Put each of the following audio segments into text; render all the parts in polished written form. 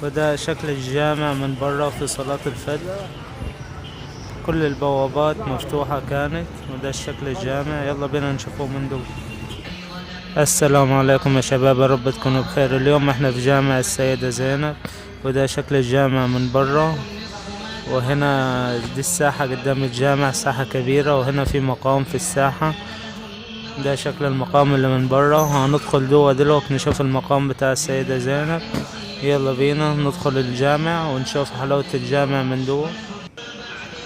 وده شكل الجامع من برا في صلاة الفجر. كل البوابات مفتوحة كانت، وده شكل الجامع. يلا بينا نشوفه من دول. السلام عليكم يا شباب، يا رب تكونوا بخير. اليوم احنا في جامع السيدة زينب، وده شكل الجامع من برا. وهنا دي الساحة قدام الجامع، ساحة كبيرة، وهنا في مقام في الساحة. ده شكل المقام اللي من برا. هندخل جوا دلوقتي نشوف المقام بتاع السيدة زينب. يلا بينا ندخل الجامع ونشوف حلاوة الجامع من جوا.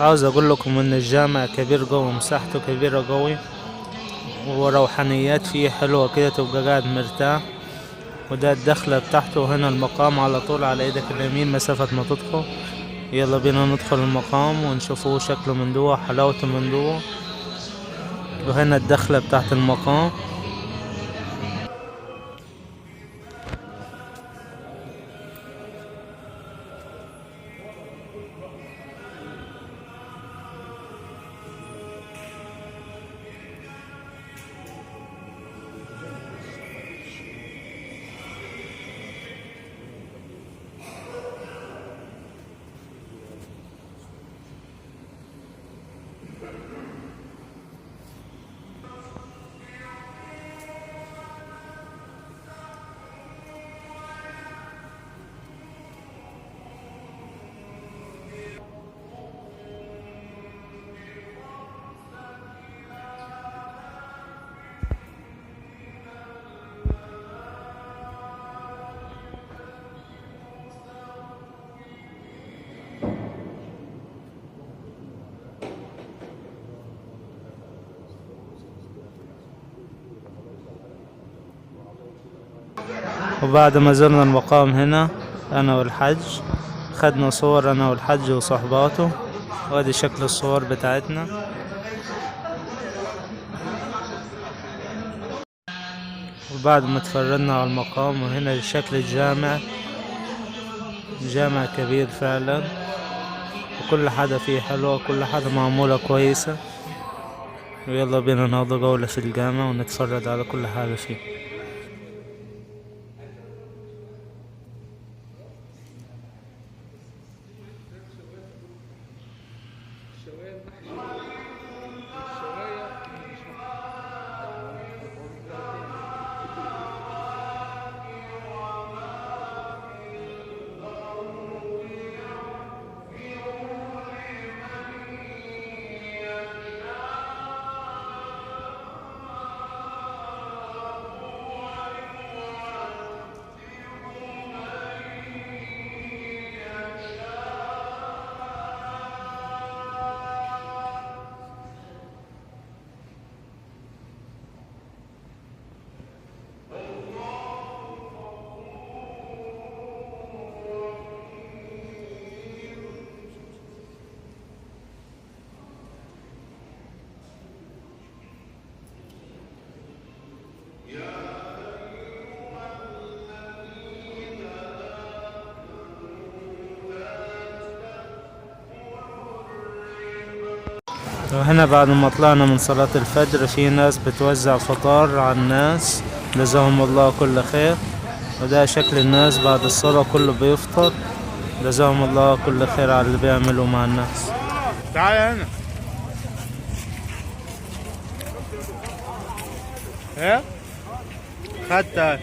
عاوز اقول لكم ان الجامع كبير قوي، مساحته كبيرة قوي، وروحانيات فيه حلوة كده، تبقى قاعد مرتاح. وده الدخلة بتاعته. هنا المقام على طول على ايدك اليمين مسافة ما تدخل. يلا بينا ندخل المقام ونشوفه شكله من جوا، حلاوته من جوا. وهنا الدخلة بتاعت المقام. وبعد ما زرنا المقام هنا انا والحج، خدنا صور انا والحج وصحباته، وادي شكل الصور بتاعتنا. وبعد ما تفرجنا على المقام، وهنا شكل الجامع. جامع كبير فعلا، وكل حاجة فيه حلوة، كل حاجة معمولة كويسة. ويلا بينا ناخد جولة في الجامع ونتفرج على كل حاجة فيه. وهنا بعد ما طلعنا من صلاة الفجر، في ناس بتوزع فطار على الناس، جزاهم الله كل خير. وده شكل الناس بعد الصلاة، كله بيفطر. جزاهم الله كل خير على اللي بيعملوا مع الناس. تعال هنا. ايه خدت